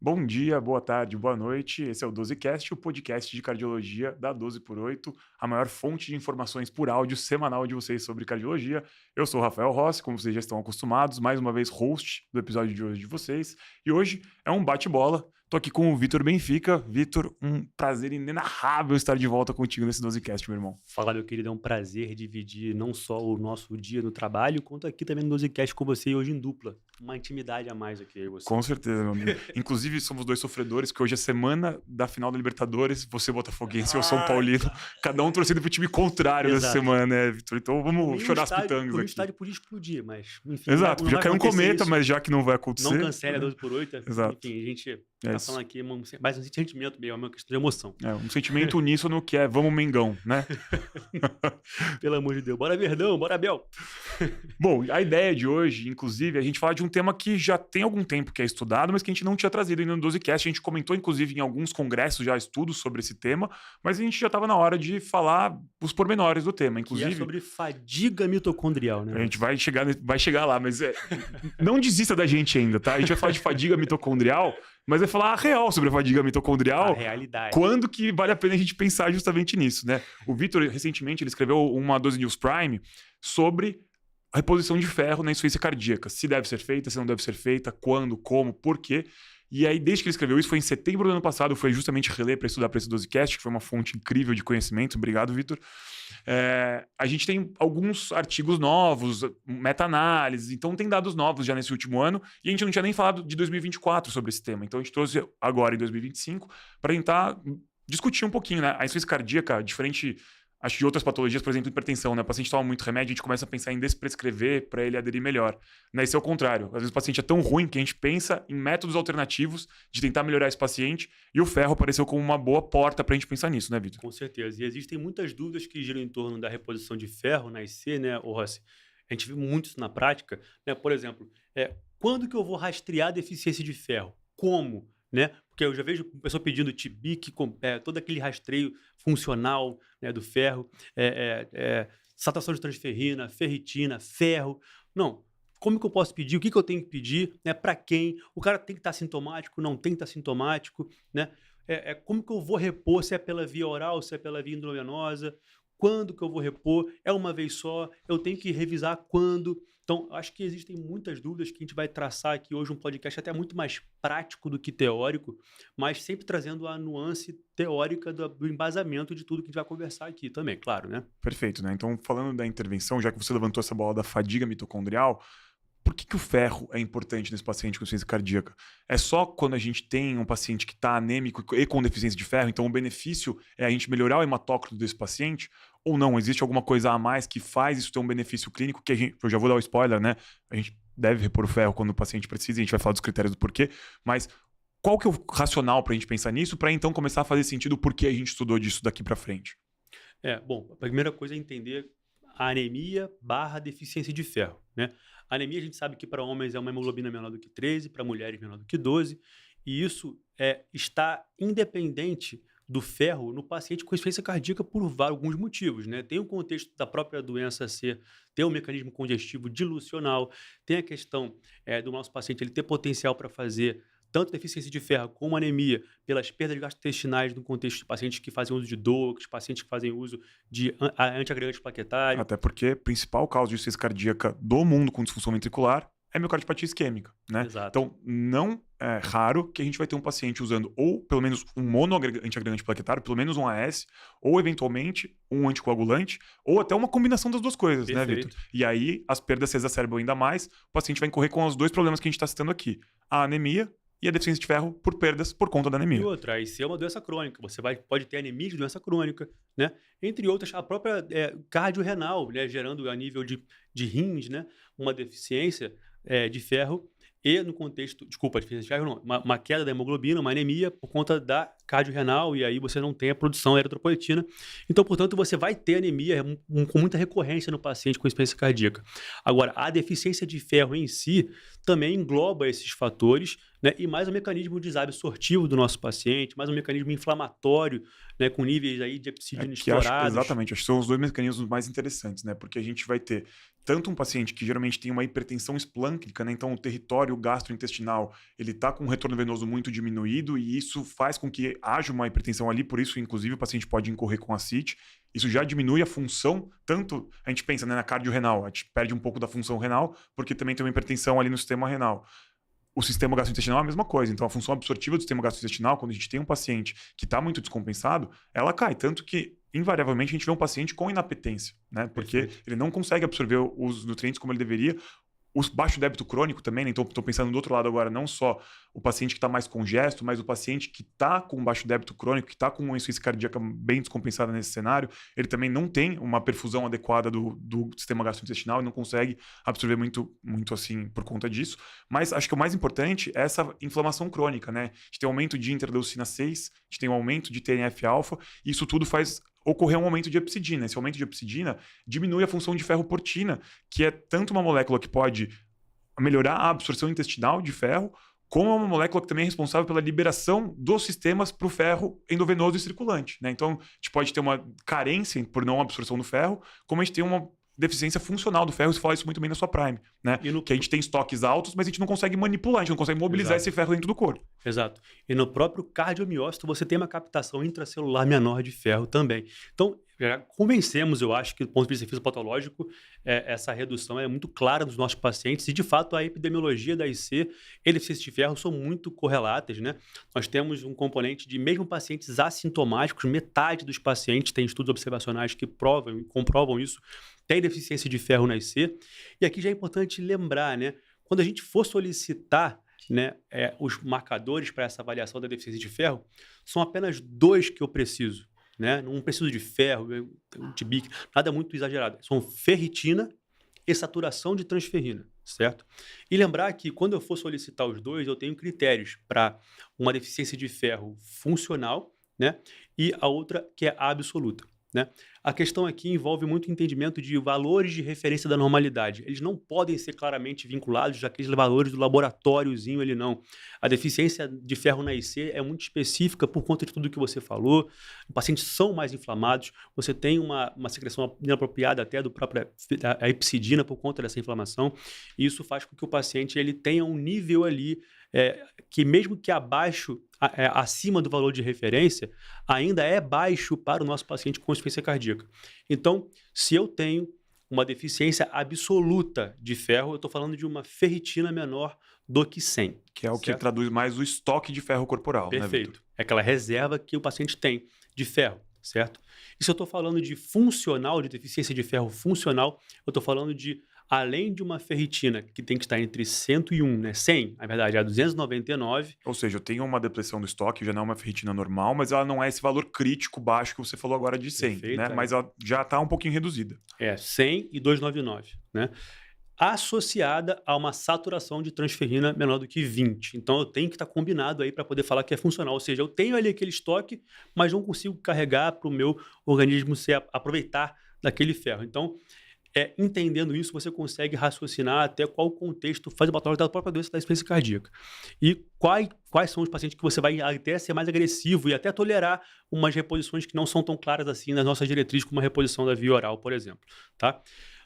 Bom dia, boa tarde, boa noite. Esse é o 12Cast, o podcast de cardiologia da 12 por 8, a maior fonte de informações por áudio semanal de vocês sobre cardiologia. Eu sou o Rafael Rossi, como vocês já estão acostumados, mais uma vez host do episódio de hoje de vocês. E hoje é um bate-bola. Tô aqui com o Vitor Benfica. Vitor, um prazer inenarrável estar de volta contigo nesse 12Cast, meu irmão. Fala, meu querido, é um prazer dividir não só o nosso dia no trabalho, quanto aqui também no 12Cast com você e hoje em dupla. Uma intimidade a mais aqui, eu e você. Com certeza, meu amigo. Inclusive, somos dois sofredores, que hoje é semana da final da Libertadores. Você botafoguense, eu São Paulino. Cada um torcendo pro time contrário nessa semana, né, Vitor? Então vamos chorar as pitangas aqui. O estádio podia explodir, mas enfim. Exato, não já vai caiu um cometa, isso. mas já que não vai acontecer... Não cancele a 12 por 8. Exato. Enfim, a gente tá falando aqui mais um sentimento mesmo, é uma questão de emoção. É, um sentimento uníssono que é vamos Mengão, né? Pelo amor de Deus. Bora Verdão, bora Abel. Bom, a ideia de hoje, inclusive, é a gente falar de um tema que já tem algum tempo que é estudado, mas que a gente não tinha trazido ainda no 12Cast. A gente comentou, inclusive, em alguns congressos já estudos sobre esse tema, mas a gente já estava na hora de falar os pormenores do tema. Inclusive, que é sobre fadiga mitocondrial, né? A gente vai chegar lá, mas não desista da gente ainda, tá? A gente vai falar de fadiga mitocondrial, mas vai falar a real sobre a fadiga mitocondrial. A realidade. Quando que vale a pena a gente pensar justamente nisso, né? O Vitor, recentemente, ele escreveu uma 12 News Prime sobre a reposição de ferro na insuficiência cardíaca. Se deve ser feita, se não deve ser feita, quando, como, por quê. E aí, desde que ele escreveu isso, foi em setembro do ano passado, foi justamente reler para estudar para esse 12Cast, que foi uma fonte incrível de conhecimento. Obrigado, Vitor. A gente tem alguns artigos novos, meta-análises, então tem dados novos já nesse último ano, e a gente não tinha nem falado de 2024 sobre esse tema. Então a gente trouxe agora, em 2025, para tentar discutir um pouquinho, né? A insuficiência cardíaca, diferente... Acho que de outras patologias, por exemplo, hipertensão, né? O paciente toma muito remédio, a gente começa a pensar em desprescrever para ele aderir melhor. Né? Esse é o contrário. Às vezes o paciente é tão ruim que a gente pensa em métodos alternativos de tentar melhorar esse paciente, e o ferro apareceu como uma boa porta para a gente pensar nisso, né, Vitor? Com certeza. E existem muitas dúvidas que giram em torno da reposição de ferro na IC, né, Rossi? A gente vê muito isso na prática, né? Por exemplo, quando que eu vou rastrear a deficiência de ferro? Como? Né? Porque eu já vejo pessoa pedindo TBIC, todo aquele rastreio funcional, né, do ferro, saturação de transferrina, ferritina, ferro. Não. Como que eu posso pedir? O que eu tenho que pedir? Né? Para quem? O cara tem que estar sintomático? Não tem que estar sintomático? Né? Como que eu vou repor? Se é pela via oral, se é pela via endovenosa? Quando que eu vou repor? É uma vez só? Eu tenho que revisar quando? Então, acho que existem muitas dúvidas que a gente vai traçar aqui hoje, um podcast até muito mais prático do que teórico, mas sempre trazendo a nuance teórica do embasamento de tudo que a gente vai conversar aqui também, claro, né? Perfeito, né? Então, falando da intervenção, já que você levantou essa bola da fadiga mitocondrial, por que o ferro é importante nesse paciente com insuficiência cardíaca? É só quando a gente tem um paciente que está anêmico e com deficiência de ferro, então o benefício é a gente melhorar o hematócrito desse paciente? Ou não? Existe alguma coisa a mais que faz isso ter um benefício clínico que eu já vou dar o spoiler, né? A gente deve repor o ferro quando o paciente precisa, e a gente vai falar dos critérios do porquê, mas qual que é o racional para a gente pensar nisso, para então começar a fazer sentido o porquê a gente estudou disso daqui para frente? Bom, a primeira coisa é entender a anemia / deficiência de ferro, né? A anemia a gente sabe que para homens é uma hemoglobina menor do que 13, para mulheres menor do que 12, e isso está independente do ferro no paciente com insuficiência cardíaca por alguns motivos, né? Tem o contexto da própria doença ter um mecanismo congestivo dilucional, tem a questão do nosso paciente ele ter potencial para fazer tanto deficiência de ferro como anemia, pelas perdas gastrointestinais no contexto de pacientes que fazem uso de DOACs, pacientes que fazem uso de antiagregante plaquetário. Até porque a principal causa de insuficiência cardíaca do mundo com disfunção ventricular é miocardiopatia isquêmica, né? Exato. Então, não é raro que a gente vai ter um paciente usando ou pelo menos um monoantiagregante plaquetário, pelo menos um AS, ou eventualmente um anticoagulante, ou até uma combinação das duas coisas, Perfeito. Né, Vitor? E aí as perdas se exacerbam ainda mais, o paciente vai incorrer com os dois problemas que a gente está citando aqui: a anemia e a deficiência de ferro por perdas por conta da anemia. E outra, a IC é uma doença crônica. Você pode ter anemia de doença crônica, né? Entre outras, a própria cardiorrenal, né? Gerando a nível de rins, né? Uma deficiência de ferro e no contexto... Desculpa, deficiência de ferro não. Uma queda da hemoglobina, uma anemia por conta da cardiorrenal e aí você não tem a produção eritropoetina. Então, portanto, você vai ter anemia com muita recorrência no paciente com insuficiência cardíaca. Agora, a deficiência de ferro em si também engloba esses fatores, né? E mais um mecanismo desabsortivo do nosso paciente, mais um mecanismo inflamatório, né? Com níveis aí de hepcidina explorados. Exatamente, acho que são os dois mecanismos mais interessantes, né? Porque a gente vai ter tanto um paciente que geralmente tem uma hipertensão esplâncnica, né? Então o território gastrointestinal, ele tá com um retorno venoso muito diminuído e isso faz com que haja uma hipertensão ali, por isso, inclusive, o paciente pode incorrer com ascite. Isso já diminui a função, tanto a gente pensa, né, na cardiorrenal, a gente perde um pouco da função renal, porque também tem uma hipertensão ali no sistema renal. O sistema gastrointestinal é a mesma coisa. Então, a função absortiva do sistema gastrointestinal, quando a gente tem um paciente que está muito descompensado, ela cai. Tanto que, invariavelmente, a gente vê um paciente com inapetência, né? Porque ele não consegue absorver os nutrientes como ele deveria. O baixo débito crônico também, né? Então, estou pensando do outro lado agora, não só o paciente que está mais congesto, mas o paciente que está com baixo débito crônico, que está com uma insuficiência cardíaca bem descompensada nesse cenário, ele também não tem uma perfusão adequada do sistema gastrointestinal e não consegue absorver muito assim por conta disso. Mas acho que o mais importante é essa inflamação crônica, né? A gente tem um aumento de interleucina 6, a gente tem um aumento de TNF-alfa, e isso tudo faz ocorrer um aumento de hepcidina. Esse aumento de hepcidina diminui a função de ferroportina, que é tanto uma molécula que pode melhorar a absorção intestinal de ferro, como é uma molécula que também é responsável pela liberação dos sistemas para o ferro endovenoso e circulante, né? Então, a gente pode ter uma carência por não absorção do ferro, como a gente tem uma deficiência funcional do ferro, você fala isso muito bem na sua Prime, né? Que a gente tem estoques altos, mas a gente não consegue manipular, a gente não consegue mobilizar esse ferro dentro do corpo. Exato. E no próprio cardiomiócito você tem uma captação intracelular menor de ferro também. Então, já convencemos, eu acho, que do ponto de vista fisiopatológico, essa redução é muito clara nos nossos pacientes e, de fato, a epidemiologia da IC e deficiência de ferro são muito correlatas, né? Nós temos um componente de, mesmo pacientes assintomáticos, metade dos pacientes, tem estudos observacionais que comprovam isso, tem deficiência de ferro na IC. E aqui já é importante lembrar, né? Quando a gente for solicitar, né, os marcadores para essa avaliação da deficiência de ferro, são apenas 2 que eu preciso. Né? Não preciso de ferro, de BIC, nada muito exagerado. São ferritina e saturação de transferrina, certo? E lembrar que quando eu for solicitar os 2, eu tenho critérios para uma deficiência de ferro funcional, né? E a outra que é absoluta. Né? A questão aqui envolve muito entendimento de valores de referência da normalidade. Eles não podem ser claramente vinculados àqueles valores do laboratóriozinho, ele não. A deficiência de ferro na IC é muito específica por conta de tudo que você falou. Os pacientes são mais inflamados, você tem uma secreção inapropriada até do próprio a hepcidina por conta dessa inflamação, e isso faz com que o paciente ele tenha um nível ali que mesmo que abaixo, acima do valor de referência, ainda é baixo para o nosso paciente com insuficiência cardíaca. Então, se eu tenho uma deficiência absoluta de ferro, eu estou falando de uma ferritina menor do que 100. Que é o que traduz mais o estoque de ferro corporal. Perfeito. Né, é aquela reserva que o paciente tem de ferro, certo? E se eu estou falando de funcional, de deficiência de ferro funcional, eu estou falando de, além de uma ferritina que tem que estar entre 101, né? 100, na verdade, é 299. Ou seja, eu tenho uma depressão do estoque, já não é uma ferritina normal, mas ela não é esse valor crítico baixo que você falou agora de 100, Perfeito, né? Mas ela já está um pouquinho reduzida. 100 e 299, né? Associada a uma saturação de transferrina menor do que 20. Então, eu tenho que estar combinado aí para poder falar que é funcional. Ou seja, eu tenho ali aquele estoque, mas não consigo carregar para o meu organismo aproveitar daquele ferro. Então, entendendo isso, você consegue raciocinar até qual o contexto fisiopatológico da própria doença da insuficiência cardíaca. E quais são os pacientes que você vai até ser mais agressivo e até tolerar umas reposições que não são tão claras assim nas nossas diretrizes, como a reposição da via oral, por exemplo. Tá?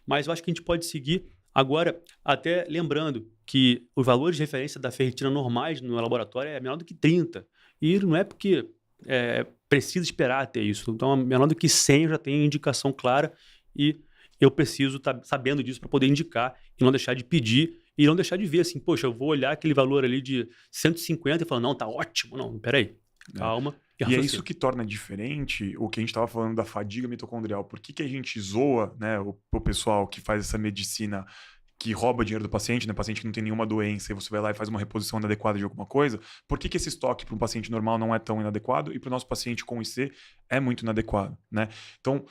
Mas eu acho que a gente pode seguir agora, até lembrando que os valores de referência da ferritina normais no laboratório é menor do que 30. E não é porque precisa esperar até isso. Então, menor do que 100 eu já tenho indicação clara e eu preciso estar sabendo disso para poder indicar e não deixar de pedir e não deixar de ver assim, poxa, eu vou olhar aquele valor ali de 150 e falar, não, tá ótimo. Não, peraí, calma. E é isso que torna diferente o que a gente estava falando da fadiga mitocondrial. Por que a gente zoa, né, o pessoal que faz essa medicina que rouba dinheiro do paciente, né? Paciente que não tem nenhuma doença e você vai lá e faz uma reposição inadequada de alguma coisa. Por que esse estoque para um paciente normal não é tão inadequado e para o nosso paciente com IC é muito inadequado, né? Então,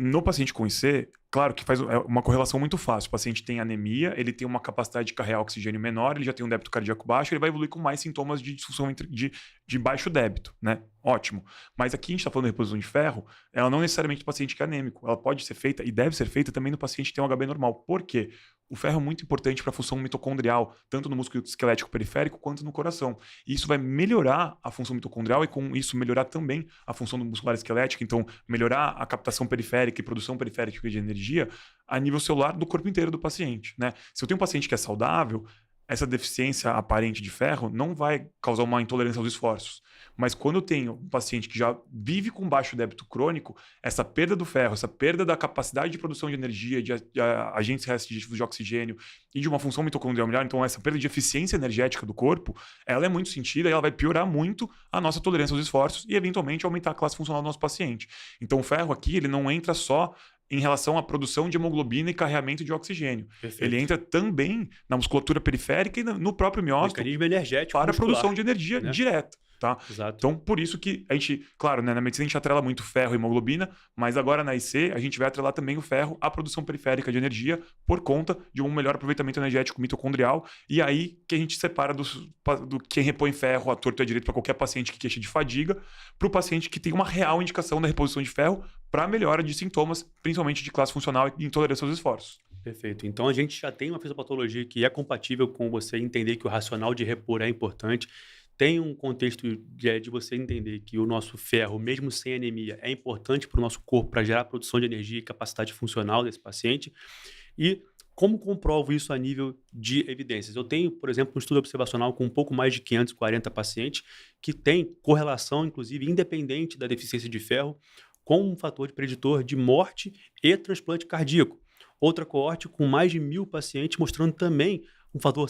No paciente com IC, claro que faz uma correlação muito fácil. O paciente tem anemia, ele tem uma capacidade de carregar oxigênio menor, ele já tem um débito cardíaco baixo, ele vai evoluir com mais sintomas de disfunção de baixo débito, né? Ótimo. Mas aqui a gente está falando de reposição de ferro, ela não necessariamente do paciente que é anêmico. Ela pode ser feita e deve ser feita também no paciente que tem um HB normal. Por quê? O ferro é muito importante para a função mitocondrial, tanto no músculo esquelético periférico quanto no coração. E isso vai melhorar a função mitocondrial e com isso melhorar também a função do muscular esquelética, então melhorar a captação periférica e produção periférica de energia a nível celular do corpo inteiro do paciente, né? Se eu tenho um paciente que é saudável, essa deficiência aparente de ferro não vai causar uma intolerância aos esforços. Mas quando eu tenho um paciente que já vive com baixo débito crônico, essa perda do ferro, essa perda da capacidade de produção de energia, de agentes restritivos de oxigênio e de uma função mitocondrial melhor, então essa perda de eficiência energética do corpo, ela é muito sentida e ela vai piorar muito a nossa tolerância aos esforços e eventualmente aumentar a classe funcional do nosso paciente. Então o ferro aqui, ele não entra só em relação à produção de hemoglobina e carregamento de oxigênio. Perfeito. Ele entra também na musculatura periférica e no próprio miócito Mecanismo energético para a muscular, produção de energia né? direta. Tá? Exato. Então, por isso que a gente, claro, né, na medicina a gente atrela muito ferro e hemoglobina, mas agora na IC a gente vai atrelar também o ferro à produção periférica de energia por conta de um melhor aproveitamento energético mitocondrial. E aí que a gente separa do quem repõe ferro à torto e à direito para qualquer paciente que queixa de fadiga, para o paciente que tem uma real indicação da reposição de ferro para melhora de sintomas, principalmente de classe funcional e intolerância aos esforços. Perfeito. Então a gente já tem uma fisiopatologia que é compatível com você entender que o racional de repor é importante. Tem um contexto de você entender que o nosso ferro, mesmo sem anemia, é importante para o nosso corpo para gerar produção de energia e capacidade funcional desse paciente. E como comprovo isso a nível de evidências? Eu tenho, por exemplo, um estudo observacional com um pouco mais de 540 pacientes que tem correlação, inclusive, independente da deficiência de ferro, com um fator de preditor de morte e transplante cardíaco. Outra coorte com mais de 1.000 pacientes mostrando também um fator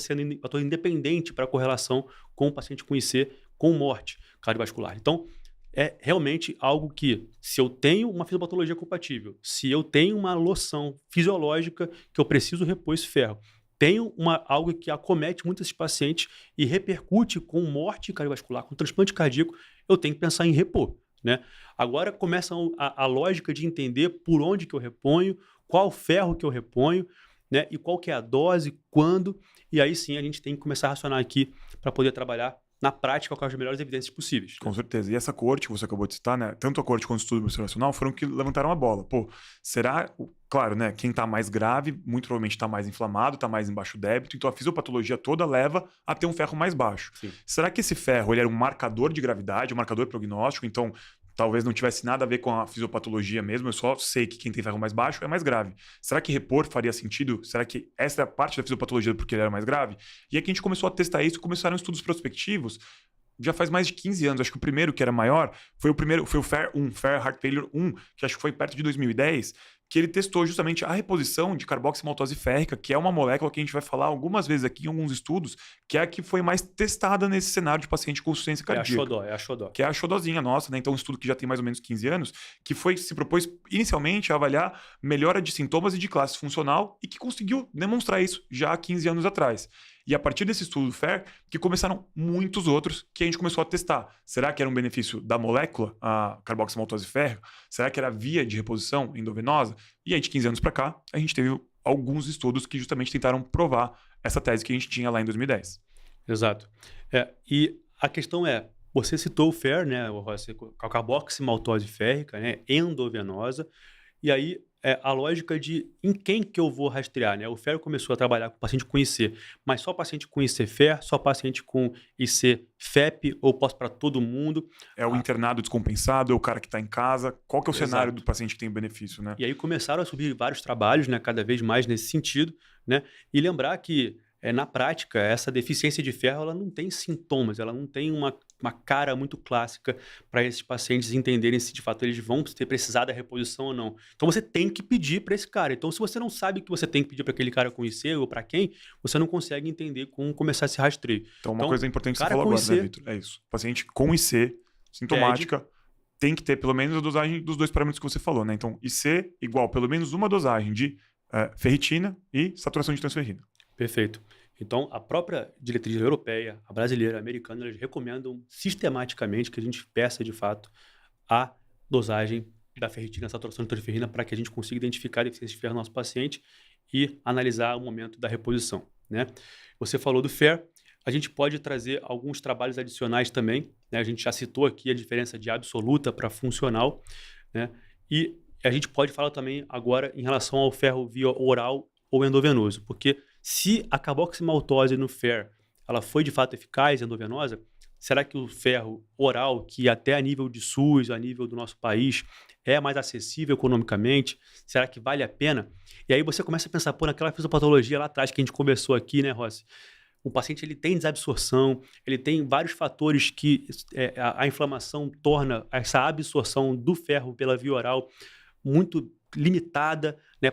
independente para a correlação com o paciente com IC com morte cardiovascular. Então, é realmente algo que, se eu tenho uma fisiopatologia compatível, se eu tenho uma loção fisiológica que eu preciso repor esse ferro, tenho algo que acomete muitos desses pacientes e repercute com morte cardiovascular, com transplante cardíaco, eu tenho que pensar em repor, né? Agora começa a lógica de entender por onde que eu reponho, qual ferro que eu reponho, né? E qual que é a dose, quando, e aí sim a gente tem que começar a racionar aqui para poder trabalhar na prática com as melhores evidências possíveis. Com certeza. E essa coorte que você acabou de citar, né? Tanto a coorte quanto o estudo observacional foram que levantaram a bola. Pô, será... Claro, né? Quem está mais grave, muito provavelmente está mais inflamado, está mais em baixo débito, então a fisiopatologia toda leva a ter um ferro mais baixo. Sim. Será que esse ferro ele era um marcador de gravidade, um marcador prognóstico, então talvez não tivesse nada a ver com a fisiopatologia mesmo, eu só sei que quem tem ferro mais baixo é mais grave. Será que repor faria sentido? Será que essa é a parte da fisiopatologia porque ele era mais grave? E aí que a gente começou a testar isso, começaram estudos prospectivos, já faz mais de 15 anos, acho que o primeiro que era maior foi o FAIR-1, Fair Heart Failure 1, que acho que foi perto de 2010, que ele testou justamente a reposição de carboximaltose férrica, que é uma molécula que a gente vai falar algumas vezes aqui em alguns estudos, que é a que foi mais testada nesse cenário de paciente com insuficiência cardíaca. É a xodó. Que é a xodozinha nossa, né? Então, um estudo que já tem mais ou menos 15 anos, que se propôs inicialmente a avaliar melhora de sintomas e de classe funcional e que conseguiu demonstrar isso já há 15 anos atrás. E a partir desse estudo FAIR, que começaram muitos outros que a gente começou a testar. Será que era um benefício da molécula, a carboximaltose férrica? Será que era via de reposição endovenosa? E aí, de 15 anos para cá, a gente teve alguns estudos que justamente tentaram provar essa tese que a gente tinha lá em 2010. Exato. E a questão é, você citou o FAIR, né, a carboximaltose férrica, né, endovenosa, e aí a lógica de em quem que eu vou rastrear, né? O FAIR começou a trabalhar com paciente com IC, mas só paciente com IC FAIR, só paciente com IC FEP, ou posso para todo mundo? É o internado descompensado, é o cara que está em casa, qual que é o Exato. cenário do paciente que tem benefício, né? E aí começaram a subir vários trabalhos, né, cada vez mais nesse sentido, né? E lembrar que na prática, essa deficiência de ferro ela não tem sintomas, ela não tem uma cara muito clássica para esses pacientes entenderem se de fato eles vão ter precisar da reposição ou não. Então você tem que pedir para esse cara. Então se você não sabe que você tem que pedir para aquele cara com IC ou para quem, você não consegue entender como começar esse rastreio. Então uma coisa importante que você cara falou com agora, IC, né, Vitor? É isso. O paciente com IC, sintomática, tem que ter pelo menos a dosagem dos dois parâmetros que você falou, né? Então IC igual pelo menos uma dosagem de ferritina e saturação de transferrina. Perfeito. Então, a própria diretriz europeia, a brasileira, a americana, eles recomendam sistematicamente que a gente peça, de fato, a dosagem da ferritina, saturação de transferrina, para que a gente consiga identificar a deficiência de ferro no nosso paciente e analisar o momento da reposição, né? Você falou do FAIR, a gente pode trazer alguns trabalhos adicionais também, né? A gente já citou aqui a diferença de absoluta para funcional, né? E a gente pode falar também agora em relação ao ferro via oral ou endovenoso, porque se a carboximaltose no FAIR ela foi de fato eficaz endovenosa, será que o ferro oral, que até a nível de SUS, a nível do nosso país, é mais acessível economicamente? Será que vale a pena? E aí você começa a pensar, pô, naquela fisiopatologia lá atrás que a gente conversou aqui, né, Rossi? O paciente ele tem desabsorção, ele tem vários fatores que a inflamação torna essa absorção do ferro pela via oral muito limitada, né?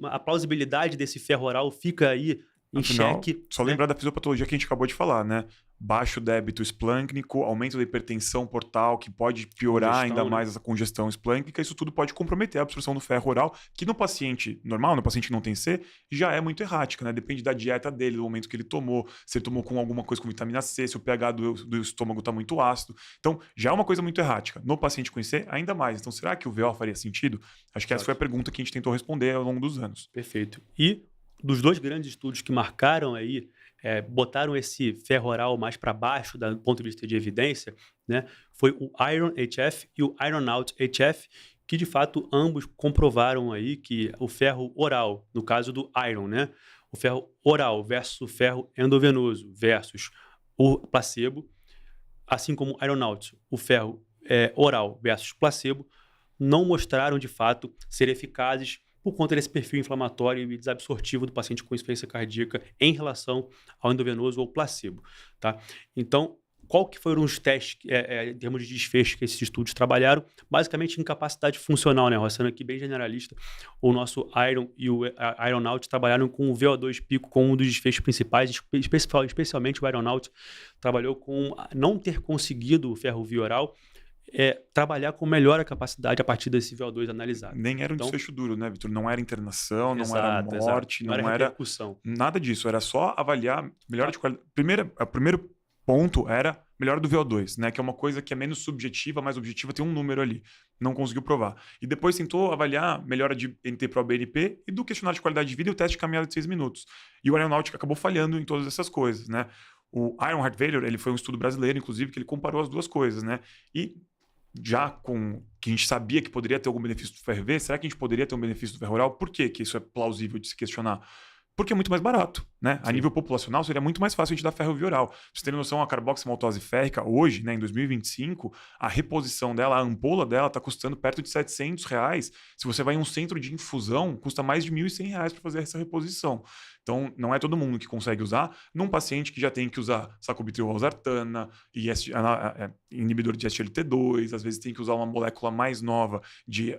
A plausibilidade desse ferro oral fica aí em Afinal, xeque. só né? lembrar da fisiopatologia que a gente acabou de falar, né? Baixo débito esplâncnico, aumento da hipertensão portal, que pode piorar Congestão, ainda né? mais essa congestão esplâncnica. Isso tudo pode comprometer a absorção do ferro oral, que no paciente normal, no paciente que não tem C, já é muito errática, né? Depende da dieta dele, do momento que ele tomou, se ele tomou com alguma coisa com vitamina C, se o pH do estômago está muito ácido. Então, já é uma coisa muito errática. No paciente com C, ainda mais. Então, será que o VO faria sentido? Acho que essa foi a pergunta que a gente tentou responder ao longo dos anos. Perfeito. E dos dois grandes estudos que marcaram aí, botaram esse ferro oral mais para baixo do ponto de vista de evidência, né, foi o IRON-HF e o IRON-OUT-HF, que de fato ambos comprovaram aí que o ferro oral, no caso do IRON, né, o ferro oral versus o ferro endovenoso versus o placebo, assim como o IRON-OUT, o ferro oral versus placebo, não mostraram de fato ser eficazes por conta desse perfil inflamatório e desabsortivo do paciente com insuficiência cardíaca em relação ao endovenoso ou placebo, tá? Então, qual que foram os testes em termos de desfecho que esses estudos trabalharam? Basicamente, incapacidade funcional, né? Roçando aqui bem generalista, o nosso IRON e o IRON-OUT trabalharam com o VO2 pico como um dos desfechos principais, especialmente o IRON-OUT trabalhou com não ter conseguido o ferro via oral, trabalhar com melhor a capacidade a partir desse VO2 analisado. Nem era um desfecho duro, né, Vitor? Não era internação, não era morte, não era repercussão. Nada disso. Era só avaliar melhor de qualidade. O primeiro ponto era melhor do VO2, né? Que é uma coisa que é menos subjetiva, mais objetiva, tem um número ali. Não conseguiu provar. E depois tentou avaliar melhora de NT-proBNP e do questionário de qualidade de vida e o teste de caminhada de 6 minutos. E o aeronáutica acabou falhando em todas essas coisas, né? O Iron Heart Failure, ele foi um estudo brasileiro, inclusive, que ele comparou as duas coisas, né? E já com que a gente sabia que poderia ter algum benefício do FRV, será que a gente poderia ter um benefício do ferro oral? Por que isso é plausível de se questionar? Porque é muito mais barato, né? A nível populacional seria muito mais fácil a gente dar ferro via oral. Pra vocês terem noção, a carboximaltose férrica hoje, né, em 2025, a reposição dela, a ampola dela está custando perto de R$700. Se você vai em um centro de infusão, custa mais de R$1.100 para fazer essa reposição. Então, não é todo mundo que consegue usar. Num paciente que já tem que usar sacubitril valsartana, inibidor de SGLT2, às vezes tem que usar uma molécula mais nova de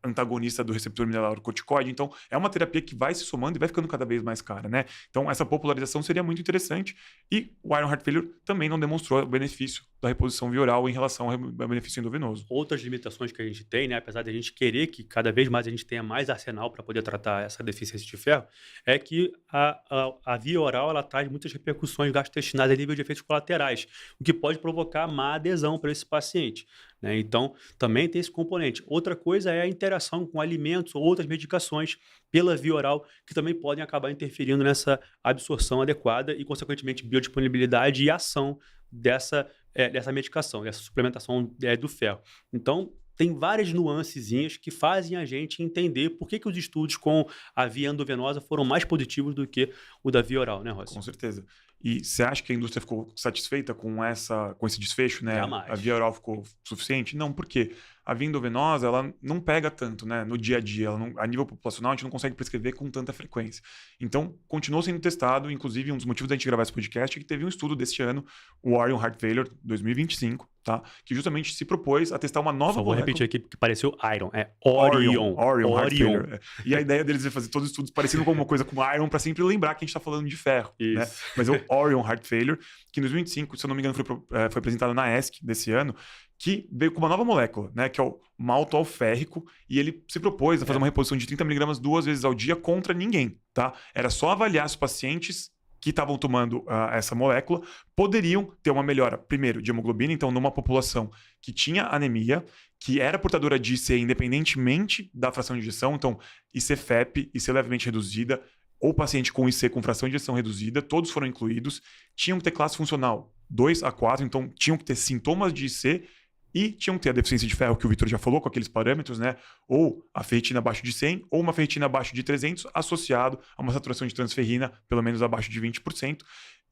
antagonista do receptor mineralocorticoide. Então, é uma terapia que vai se somando e vai ficando cada vez mais cara, né? Então, essa popularização seria muito interessante. E o Iron Heart Failure também não demonstrou o benefício da reposição via oral em relação ao benefício endovenoso. Outras limitações que a gente tem, né, apesar de a gente querer que cada vez mais a gente tenha mais arsenal para poder tratar essa deficiência de ferro, é que a via oral ela traz muitas repercussões gastrointestinais a nível de efeitos colaterais, o que pode provocar má adesão para esse paciente, né? Então, também tem esse componente. Outra coisa é a interação com alimentos ou outras medicações pela via oral, que também podem acabar interferindo nessa absorção adequada e, consequentemente, biodisponibilidade e ação dessa medicação, dessa suplementação do ferro. Então, tem várias nuancezinhas que fazem a gente entender por que os estudos com a via endovenosa foram mais positivos do que o da via oral, né, Rossi? Com certeza. E você acha que a indústria ficou satisfeita com esse desfecho, né? Jamais. A via oral ficou suficiente? Não, por quê? A via endovenosa, ela não pega tanto, né? No dia a dia, a nível populacional, a gente não consegue prescrever com tanta frequência. Então, continuou sendo testado, inclusive um dos motivos da gente gravar esse podcast é que teve um estudo deste ano, o Orion Heart Failure 2025, tá? Que justamente se propôs a testar uma nova Só vou molécula. repetir aqui porque pareceu Iron, é Orion. Heart Failure. E a ideia deles é fazer todos os estudos parecendo com alguma coisa com Iron para sempre lembrar que a gente está falando de ferro, Isso. né? Mas é o Orion Heart Failure, que em 2025, se eu não me engano, foi apresentado na ESC desse ano, que veio com uma nova molécula, né, que é o maltoalférrico, e ele se propôs a fazer uma reposição de 30 mg 2 vezes ao dia contra ninguém, tá? Era só avaliar os pacientes que estavam tomando essa molécula poderiam ter uma melhora, primeiro, de hemoglobina, então numa população que tinha anemia, que era portadora de IC independentemente da fração de injeção, então IC-FEP, IC levemente reduzida, ou paciente com IC com fração de injeção reduzida, todos foram incluídos, tinham que ter classe funcional 2 a 4, então tinham que ter sintomas de IC e tinham que ter a deficiência de ferro, que o Vitor já falou, com aqueles parâmetros, né? Ou a ferritina abaixo de 100, ou uma ferritina abaixo de 300, associado a uma saturação de transferrina, pelo menos abaixo de 20%,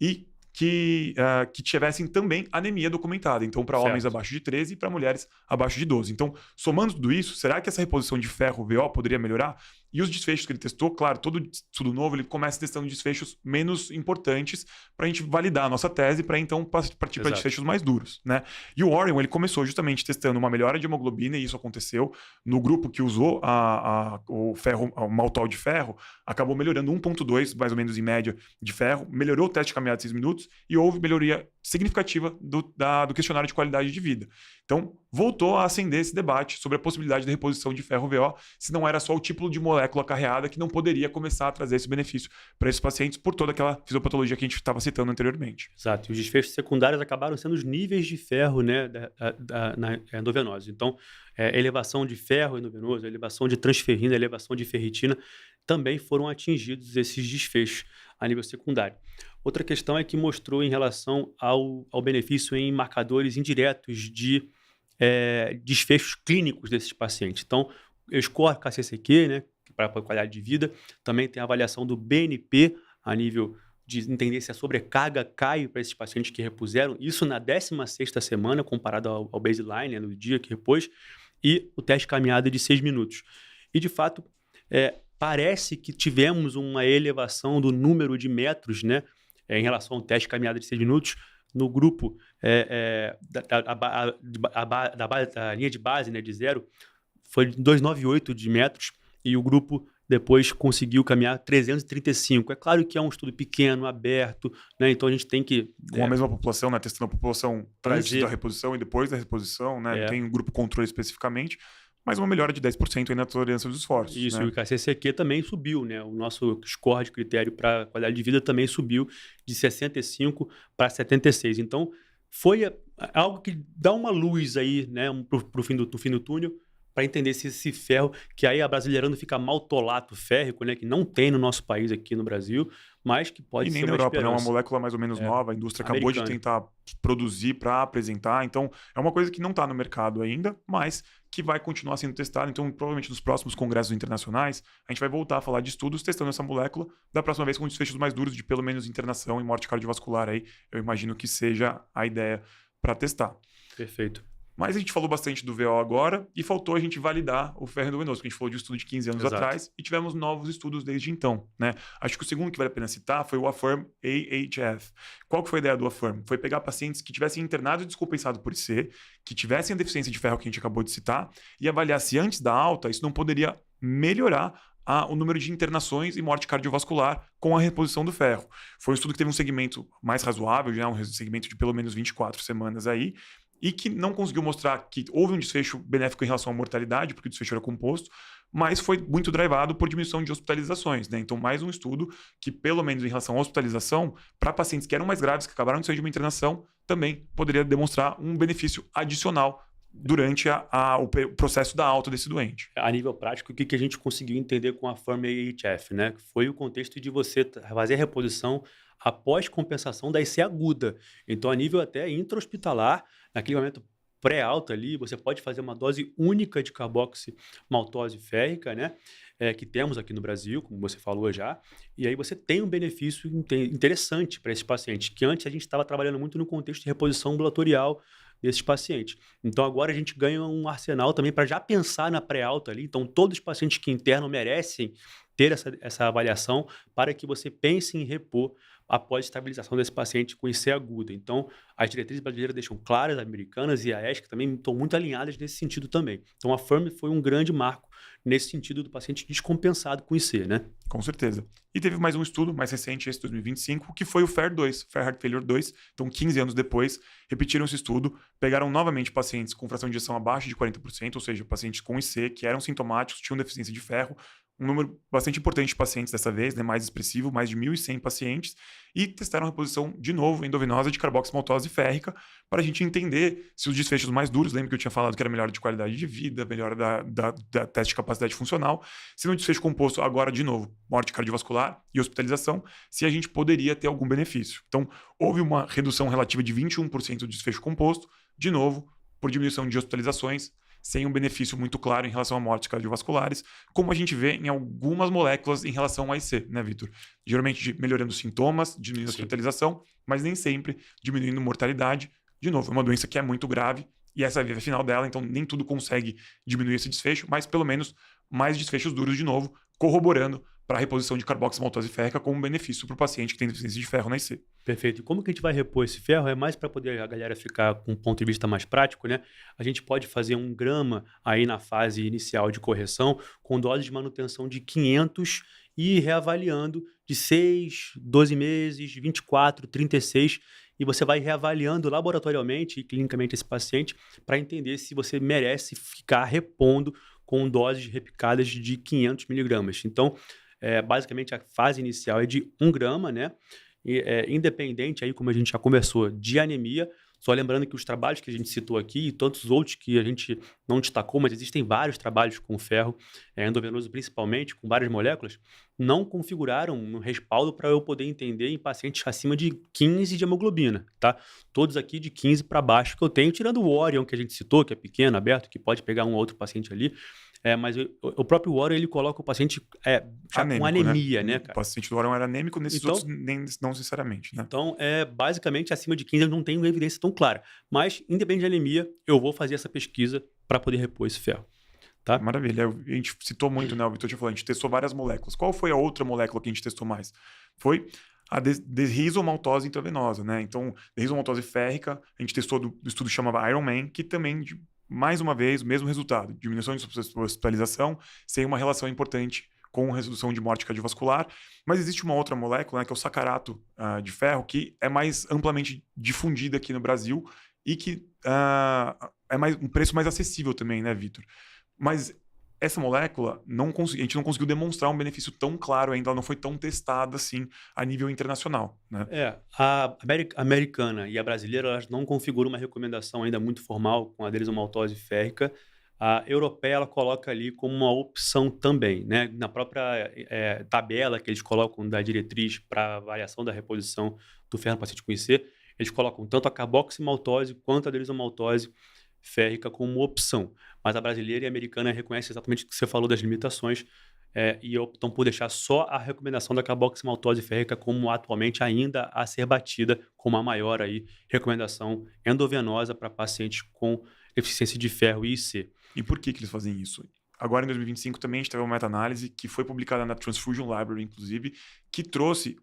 e que tivessem também anemia documentada. Então, para homens abaixo de 13 e para mulheres abaixo de 12. Então, somando tudo isso, será que essa reposição de ferro VO poderia melhorar? E os desfechos que ele testou, claro, todo estudo novo, ele começa testando desfechos menos importantes para a gente validar a nossa tese, para então partir para desfechos mais duros, né? E o Orion, ele começou justamente testando uma melhora de hemoglobina, e isso aconteceu no grupo que usou o ferro, o maltol de ferro, acabou melhorando 1,2, mais ou menos em média, de ferro, melhorou o teste de caminhada de 6 minutos e houve melhoria significativa do questionário de qualidade de vida. Então, voltou a acender esse debate sobre a possibilidade da reposição de ferro VO, se não era só o tipo de molécula carreada que não poderia começar a trazer esse benefício para esses pacientes por toda aquela fisiopatologia que a gente estava citando anteriormente. Exato. E os desfechos secundários acabaram sendo os níveis de ferro, né, na endovenose. Então, elevação de ferro endovenoso, elevação de transferrina, elevação de ferritina, também foram atingidos esses desfechos a nível secundário. Outra questão é que mostrou em relação ao benefício em marcadores indiretos de desfechos clínicos desses pacientes. Então, o score KCCQ, né, para a qualidade de vida, também tem a avaliação do BNP a nível de entender se a sobrecarga cai para esses pacientes que repuseram, isso na 16ª semana, comparado ao baseline, né, no dia que repôs, e o teste caminhada de 6 minutos. E, de fato, parece que tivemos uma elevação do número de metros, né, em relação ao teste caminhada de 6 minutos, no grupo da linha de base, né, de 0, foi 298 de metros, e o grupo depois conseguiu caminhar 335. É claro que é um estudo pequeno, aberto, né, então a gente tem que... Com a mesma população, né, testando a população antes da reposição e depois da reposição, né, tem um grupo controle especificamente, mas uma melhora de 10% aí na tolerância dos esforços. Isso, né? E o KCCQ também subiu, né? O nosso score de critério para qualidade de vida também subiu de 65 para 76. Então, foi algo que dá uma luz aí, né, pro fim do túnel, para entender se esse ferro, que aí a Brasileirando fica maltolato férrico, né, que não tem no nosso país aqui no Brasil, mas que pode ser uma Europa, né? Uma molécula mais ou menos nova, a indústria acabou de tentar produzir para apresentar, então é uma coisa que não está no mercado ainda, mas que vai continuar sendo testada. Então, provavelmente nos próximos congressos internacionais, a gente vai voltar a falar de estudos testando essa molécula, da próxima vez com desfechos mais duros de pelo menos internação e morte cardiovascular aí, eu imagino que seja a ideia para testar. Perfeito. Mas a gente falou bastante do VO agora e faltou a gente validar o ferro endovenoso, porque a gente falou de um estudo de 15 anos atrás e tivemos novos estudos desde então, né? Acho que o segundo que vale a pena citar foi o AFFIRM-AHF. Qual que foi a ideia do AFFIRM? Foi pegar pacientes que tivessem internado e descompensado por IC, que tivessem a deficiência de ferro que a gente acabou de citar, e avaliar se antes da alta isso não poderia melhorar o número de internações e morte cardiovascular com a reposição do ferro. Foi um estudo que teve um segmento mais razoável, já um segmento de pelo menos 24 semanas aí, e que não conseguiu mostrar que houve um desfecho benéfico em relação à mortalidade, porque o desfecho era composto, mas foi muito drivado por diminuição de hospitalizações, né? Então, mais um estudo que, pelo menos em relação à hospitalização, para pacientes que eram mais graves, que acabaram de sair de uma internação, também poderia demonstrar um benefício adicional durante o processo da alta desse doente. A nível prático, o que a gente conseguiu entender com a AFFIRM-AHF, né? Foi o contexto de você fazer a reposição após compensação da IC aguda. Então, a nível até intra-hospitalar, naquele momento pré-alta ali, você pode fazer uma dose única de carboximaltose férrica, né? Que temos aqui no Brasil, como você falou já, e aí você tem um benefício interessante para esses pacientes, que antes a gente estava trabalhando muito no contexto de reposição ambulatorial desses pacientes. Então, agora a gente ganha um arsenal também para já pensar na pré-alta ali. Então, todos os pacientes que internam merecem ter essa avaliação para que você pense em repor após estabilização desse paciente com IC aguda. Então, as diretrizes brasileiras deixam claras, as americanas e a ESC também estão muito alinhadas nesse sentido também. Então, a AFFIRM foi um grande marco nesse sentido do paciente descompensado com IC, né? Com certeza. E teve mais um estudo mais recente, esse 2025, que foi o FAIR-2, Fair Heart Failure 2. Então, 15 anos depois, repetiram esse estudo, pegaram novamente pacientes com fração de ejeção abaixo de 40%, ou seja, pacientes com IC que eram sintomáticos, tinham deficiência de ferro, um número bastante importante de pacientes dessa vez, né, mais expressivo, mais de 1.100 pacientes, e testaram a reposição de novo endovenosa de carboximaltose férrica para a gente entender se os desfechos mais duros, lembra que eu tinha falado que era melhora de qualidade de vida, melhora da teste de capacidade funcional, se no desfecho composto agora, de novo, morte cardiovascular e hospitalização, se a gente poderia ter algum benefício. Então, houve uma redução relativa de 21% do desfecho composto, de novo, por diminuição de hospitalizações, sem um benefício muito claro em relação a mortes cardiovasculares, como a gente vê em algumas moléculas em relação ao AIC, né, Vitor? Geralmente melhorando sintomas, diminuindo a hospitalização, mas nem sempre diminuindo mortalidade. De novo, é uma doença que é muito grave e essa é a via final dela, então nem tudo consegue diminuir esse desfecho, mas pelo menos mais desfechos duros de novo, corroborando para a reposição de carboximaltose férrica como um benefício para o paciente que tem deficiência de ferro na IC. Perfeito. E como que a gente vai repor esse ferro? É mais para poder a galera ficar com um ponto de vista mais prático, né? A gente pode fazer 1 grama aí na fase inicial de correção, com dose de manutenção de 500 e ir reavaliando de 6, 12 meses, 24, 36, e você vai reavaliando laboratorialmente e clinicamente esse paciente para entender se você merece ficar repondo com doses repicadas de 500 miligramas. Então, basicamente, a fase inicial é de 1 grama, né? Independente, aí, como a gente já conversou, de anemia. Só lembrando que os trabalhos que a gente citou aqui e tantos outros que a gente não destacou, mas existem vários trabalhos com ferro endovenoso, principalmente, com várias moléculas, não configuraram um respaldo para eu poder entender em pacientes acima de 15 de hemoglobina, tá? Todos aqui de 15 para baixo que eu tenho, tirando o Orion que a gente citou, que é pequeno, aberto, que pode pegar um ou outro paciente ali. Mas o próprio Orion, ele coloca o paciente já Anêmico, com anemia, né, cara? O paciente do Orion era anêmico, nesses Então, outros não necessariamente, né? Então, basicamente, acima de 15 eu não tenho evidência tão clara. Mas, independente de anemia, eu vou fazer essa pesquisa para poder repor esse ferro. Tá? Maravilha. A gente citou muito, né? O Vitor tinha falado, a gente testou várias moléculas. Qual foi a outra molécula que a gente testou mais? Foi a desrisomaltose intravenosa, né? Então, desrisomaltose férrica, a gente testou do estudo que chamava Iron Man, que também, mais uma vez, o mesmo resultado. Diminuição de hospitalização, sem uma relação importante com redução de morte cardiovascular. Mas existe uma outra molécula, né, que é o sacarato de ferro, que é mais amplamente difundida aqui no Brasil e que é um preço mais acessível também, né, Vitor? Mas essa molécula, a gente não conseguiu demonstrar um benefício tão claro ainda, ela não foi tão testada assim a nível internacional, né? A americana e a brasileira, elas não configuram uma recomendação ainda muito formal com a desrisomaltose férrica. A europeia, ela coloca ali como uma opção também, né? Na própria tabela que eles colocam da diretriz para avaliação da reposição do ferro no paciente com IC, eles colocam tanto a carboximaltose quanto a desrisomaltose férrica como opção. Mas a brasileira e a americana reconhecem exatamente o que você falou das limitações e optam por deixar só a recomendação da carboximaltose férrica como atualmente ainda a ser batida como a maior aí recomendação endovenosa para pacientes com deficiência de ferro e IC. E por que eles fazem isso? Agora, em 2025, também a gente teve uma meta-análise que foi publicada na Transfusion Library, inclusive, que trouxe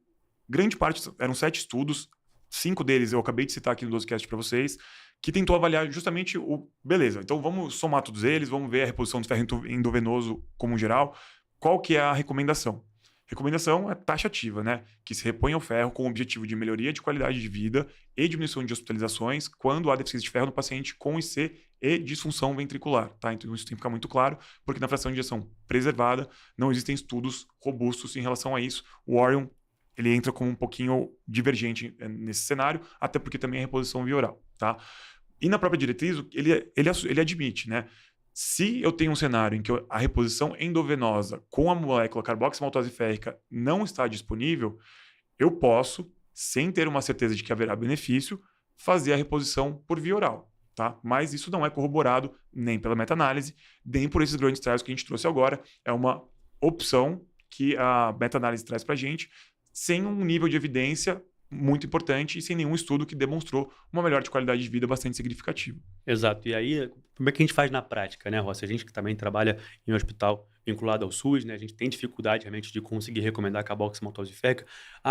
grande parte, eram 7 estudos, 5 deles eu acabei de citar aqui no 12cast para vocês, que tentou avaliar justamente beleza, então vamos somar todos eles, vamos ver a reposição do ferro endovenoso como geral. Qual que é a recomendação? Recomendação é taxativa, né? Que se reponha o ferro com o objetivo de melhoria de qualidade de vida e diminuição de hospitalizações quando há deficiência de ferro no paciente com IC e disfunção ventricular, tá? Então isso tem que ficar muito claro, porque na fração de ejeção preservada não existem estudos robustos em relação a isso. O Orion, ele entra como um pouquinho divergente nesse cenário, até porque também é reposição via oral, tá? E na própria diretriz, ele admite, né? Se eu tenho um cenário em que a reposição endovenosa com a molécula carboximaltose férrica não está disponível, eu posso, sem ter uma certeza de que haverá benefício, fazer a reposição por via oral, tá? Mas isso não é corroborado nem pela meta-análise, nem por esses grandes trials que a gente trouxe agora. É uma opção que a meta-análise traz para a gente, sem um nível de evidência muito importante e sem nenhum estudo que demonstrou uma melhora de qualidade de vida bastante significativa. Exato. E aí, como é que a gente faz na prática, né, Rossi? A gente que também trabalha em um hospital vinculado ao SUS, né, a gente tem dificuldade realmente de conseguir recomendar carboximaltose férrica.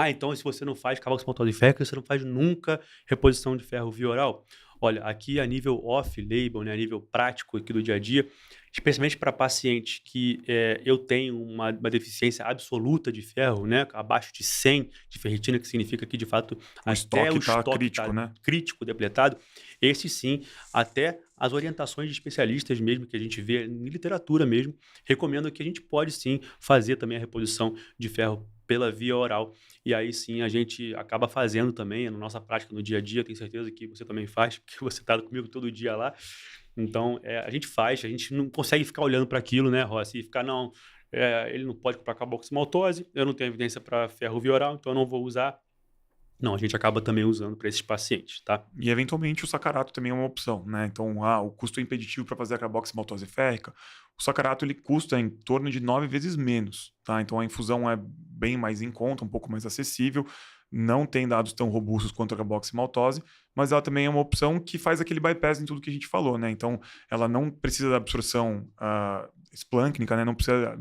Então se você não faz carboximaltose férrica, você não faz nunca reposição de ferro via oral? Olha, aqui a nível off-label, né, a nível prático aqui do dia a dia, especialmente para pacientes que eu tenho uma deficiência absoluta de ferro, né, abaixo de 100 de ferritina, que significa que, de fato, O até o estoque está estoque crítico, está né? crítico, depletado, esse sim, até as orientações de especialistas mesmo, que a gente vê em literatura mesmo, recomendam que a gente pode sim fazer também a reposição de ferro pela via oral. E aí sim a gente acaba fazendo também na nossa prática no dia a dia, tenho certeza que você também faz, porque você está comigo todo dia lá. Então, a gente faz, a gente não consegue ficar olhando para aquilo, né, Rossi, e ficar, não, ele não pode comprar carboximaltose, eu não tenho evidência para ferro via oral, então eu não vou usar. Não, a gente acaba também usando para esses pacientes, tá? E eventualmente o sacarato também é uma opção, né? Então, o custo impeditivo para fazer a carboximaltose férrica, o sacarato ele custa em torno de 9 vezes menos, tá? Então a infusão é bem mais em conta, um pouco mais acessível, não tem dados tão robustos quanto a carboximaltose, mas ela também é uma opção que faz aquele bypass em tudo que a gente falou, né? Então ela não precisa da absorção esplâncnica, né? Não precisa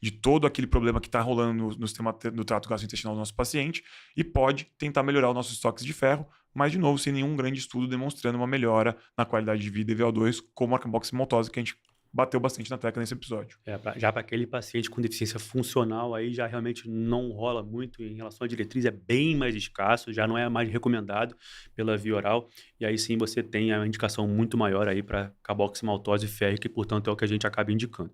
de todo aquele problema que está rolando no sistema do trato gastrointestinal do nosso paciente e pode tentar melhorar os nossos estoques de ferro, mas, de novo, sem nenhum grande estudo demonstrando uma melhora na qualidade de vida e VO2, como a carboximaltose, que a gente bateu bastante na tecla nesse episódio. Já para aquele paciente com deficiência funcional, aí já realmente não rola muito em relação à diretriz, é bem mais escasso, já não é mais recomendado pela via oral, e aí sim você tem a indicação muito maior aí para carboximaltose férrica, e portanto é o que a gente acaba indicando.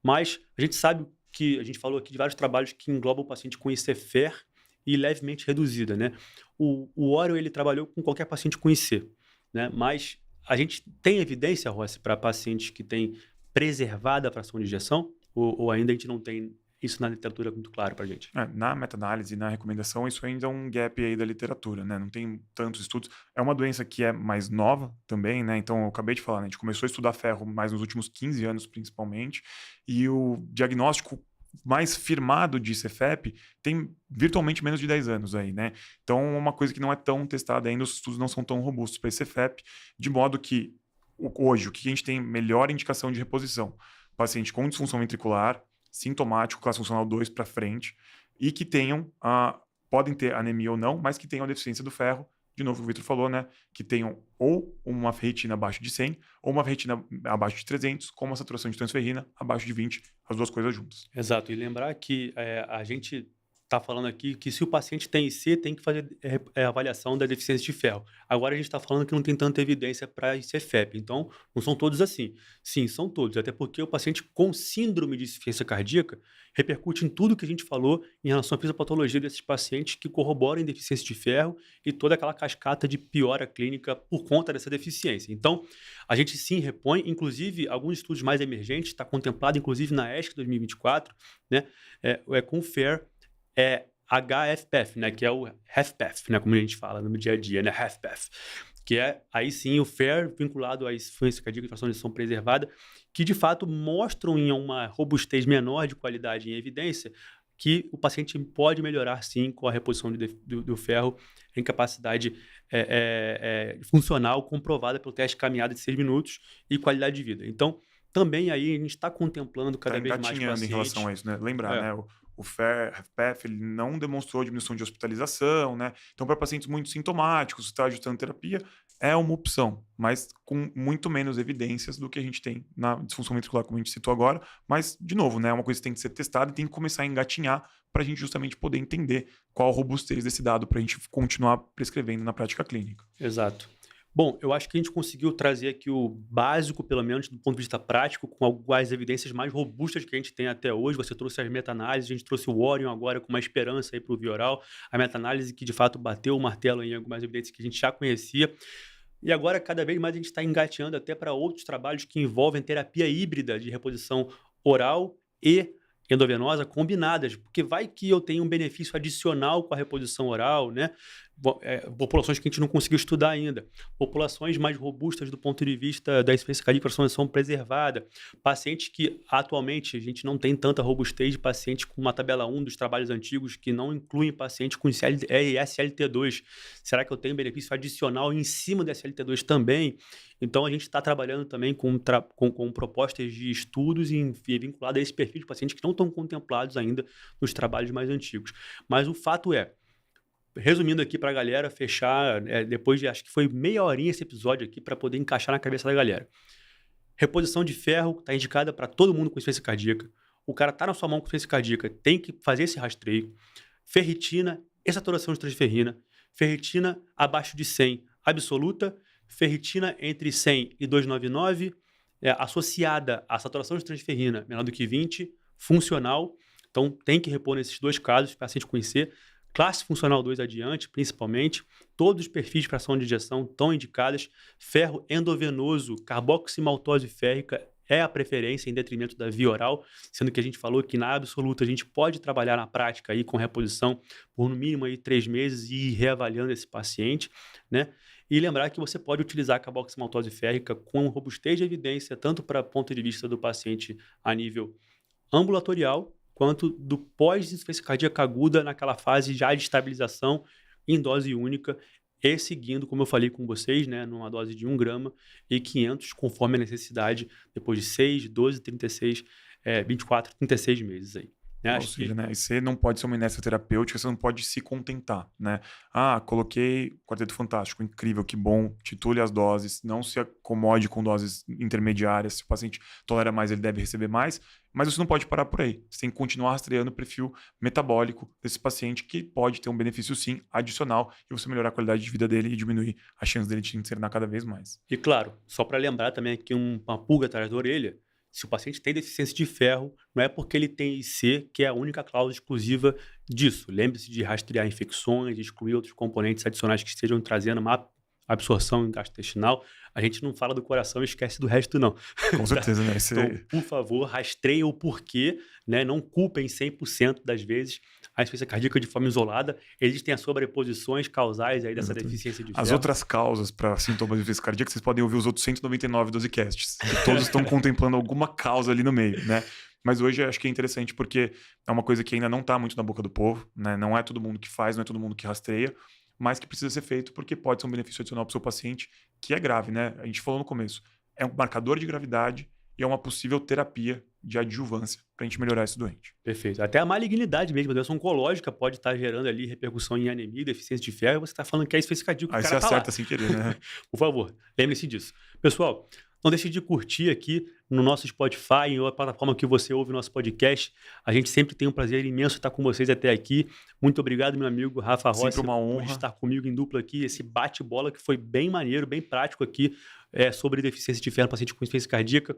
Mas a gente sabe que, a gente falou aqui de vários trabalhos que englobam o paciente com IC-FER e levemente reduzida, né? O Oreo, ele trabalhou com qualquer paciente com IC, né? Mas a gente tem evidência, Rossi, para pacientes que têm preservada a fração de ejeção? Ou ainda a gente não tem isso na literatura muito claro para a gente? Na meta-análise e na recomendação, isso ainda é um gap aí da literatura, né? Não tem tantos estudos. É uma doença que é mais nova também, né? Então, eu acabei de falar, né? A gente começou a estudar ferro mais nos últimos 15 anos, principalmente, e o diagnóstico mais firmado de CFEP tem virtualmente menos de 10 anos aí, né? Então, é uma coisa que não é tão testada ainda, os estudos não são tão robustos para esse CFEP, de modo que hoje, o que a gente tem melhor indicação de reposição? Paciente com disfunção ventricular, sintomático, classe funcional 2 para frente, e que tenham, podem ter anemia ou não, mas que tenham a deficiência do ferro, de novo o Vitor falou, né, que tenham ou uma ferritina abaixo de 100, ou uma ferritina abaixo de 300, com uma saturação de transferrina abaixo de 20, as duas coisas juntas. Exato, e lembrar que a gente está falando aqui que se o paciente tem IC, tem que fazer avaliação da deficiência de ferro. Agora a gente está falando que não tem tanta evidência para IC-FEP, então não são todos assim. Sim, são todos, até porque o paciente com síndrome de insuficiência cardíaca repercute em tudo que a gente falou em relação à fisiopatologia desses pacientes que corroboram em deficiência de ferro e toda aquela cascata de piora clínica por conta dessa deficiência. Então, a gente sim repõe, inclusive alguns estudos mais emergentes, está contemplado inclusive na ESC 2024, né, com o FAIR, HFpEF, né, que é o HFpEF, né, como a gente fala no dia a dia, né, HFpEF, que é aí sim o FAIR vinculado à insuficiência cardíaca e fração de ejeção preservada, que de fato mostram em uma robustez menor de qualidade em evidência que o paciente pode melhorar sim com a reposição do ferro em capacidade funcional comprovada pelo teste de caminhada de 6 minutos e qualidade de vida. Então, também aí a gente está contemplando cada vez mais pacientes. Em relação a isso, né? Lembrar, né? O FAIR-HFpEF ele não demonstrou diminuição de hospitalização, né? Então, para pacientes muito sintomáticos, está ajustando terapia, é uma opção, mas com muito menos evidências do que a gente tem na disfunção ventricular, como a gente citou agora. Mas, de novo, né? É uma coisa que tem que ser testada e tem que começar a engatinhar para a gente justamente poder entender qual a robustez desse dado para a gente continuar prescrevendo na prática clínica. Exato. Bom, eu acho que a gente conseguiu trazer aqui o básico, pelo menos do ponto de vista prático, com algumas evidências mais robustas que a gente tem até hoje. Você trouxe as meta-análises, a gente trouxe o Orion agora com uma esperança aí para o Vioral, a meta-análise que de fato bateu o martelo em algumas evidências que a gente já conhecia. E agora, cada vez mais, a gente está engateando até para outros trabalhos que envolvem terapia híbrida de reposição oral e endovenosa combinadas, porque vai que eu tenho um benefício adicional com a reposição oral, né? Populações que a gente não conseguiu estudar ainda, populações mais robustas do ponto de vista da insuficiência cardíaca e fração preservada, pacientes que atualmente a gente não tem tanta robustez de pacientes com uma tabela 1 dos trabalhos antigos que não incluem pacientes com SLT2. Será que eu tenho benefício adicional em cima da SLT2 também? Então a gente está trabalhando também com propostas de estudos e vinculado a esse perfil de pacientes que não estão contemplados ainda nos trabalhos mais antigos. Mas o fato é, resumindo aqui para a galera, fechar, depois de, acho que foi meia horinha esse episódio aqui para poder encaixar na cabeça da galera. Reposição de ferro está indicada para todo mundo com insuficiência cardíaca. O cara está na sua mão com insuficiência cardíaca, tem que fazer esse rastreio. Ferritina e saturação de transferrina. Ferritina abaixo de 100, absoluta. Ferritina entre 100 e 299, associada à saturação de transferrina menor do que 20, funcional. Então, tem que repor nesses dois casos, para a paciente conhecer. Classe funcional 2 adiante, principalmente. Todos os perfis de fração de injeção estão indicados. Ferro endovenoso, carboximaltose férrica é a preferência em detrimento da via oral, sendo que a gente falou que na absoluta a gente pode trabalhar na prática aí com reposição por no mínimo aí 3 meses e ir reavaliando esse paciente, né? E lembrar que você pode utilizar a carboximaltose férrica com robustez de evidência, tanto para ponto de vista do paciente a nível ambulatorial, quanto do pós-insuficiência cardíaca aguda naquela fase já de estabilização em dose única e seguindo, como eu falei com vocês, né, numa dose de 1 grama e 500 conforme a necessidade depois de 6, 12, 36, 24, 36 meses aí. Né? Ou seja, né, você não pode ser uma inércia terapêutica, você não pode se contentar, né? Ah, coloquei Quarteto Fantástico, incrível, que bom, titule as doses, não se acomode com doses intermediárias, se o paciente tolera mais, ele deve receber mais, mas você não pode parar por aí, você tem que continuar rastreando o perfil metabólico desse paciente, que pode ter um benefício sim, adicional, e você melhorar a qualidade de vida dele e diminuir a chance dele de internar cada vez mais. E claro, só para lembrar também aqui uma pulga atrás da orelha, se o paciente tem deficiência de ferro, não é porque ele tem IC que é a única cláusula exclusiva disso. Lembre-se de rastrear infecções, de excluir outros componentes adicionais que estejam trazendo uma absorção gastrointestinal. A gente não fala do coração e esquece do resto, não. Com certeza, né? Então, por favor, rastreiem o porquê, né? Não culpem 100% das vezes a insuficiência cardíaca de forma isolada. Existem as sobreposições causais aí dessa deficiência de ferro. As outras causas para sintomas de insuficiência cardíaca, vocês podem ouvir os outros 199 12casts. Todos estão contemplando alguma causa ali no meio, né? Mas hoje eu acho que é interessante porque é uma coisa que ainda não está muito na boca do povo, né? Não é todo mundo que faz, não é todo mundo que rastreia, mas que precisa ser feito porque pode ser um benefício adicional para o seu paciente, que é grave, né? A gente falou no começo. É um marcador de gravidade e é uma possível terapia de adjuvância para a gente melhorar esse doente. Perfeito. Até a malignidade mesmo, a doença oncológica pode estar gerando ali repercussão em anemia, deficiência de ferro, e você está falando que é insuficiência cardíaca. Aí você acerta sem querer, né? Por favor, lembre-se disso. Pessoal, não deixe de curtir aqui no nosso Spotify ou a plataforma que você ouve o nosso podcast. A gente sempre tem um prazer imenso estar com vocês até aqui. Muito obrigado, meu amigo Rafa Rossi, sempre uma honra. por estar comigo em dupla aqui. Esse bate-bola que foi bem maneiro, bem prático aqui sobre deficiência de ferro no paciente com insuficiência cardíaca.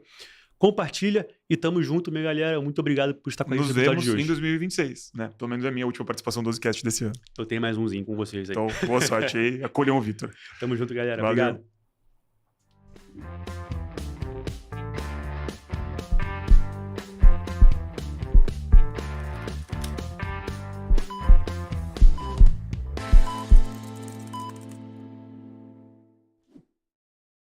Compartilha e tamo junto, minha galera. Muito obrigado por estar com a gente no episódio de hoje. Nos vemos em 2026, né? Pelo menos é a minha última participação do 12cast desse ano. Eu tenho mais umzinho com vocês aí. Então, boa sorte aí. Acolham o Vitor. Tamo junto, galera. Valeu. Obrigado.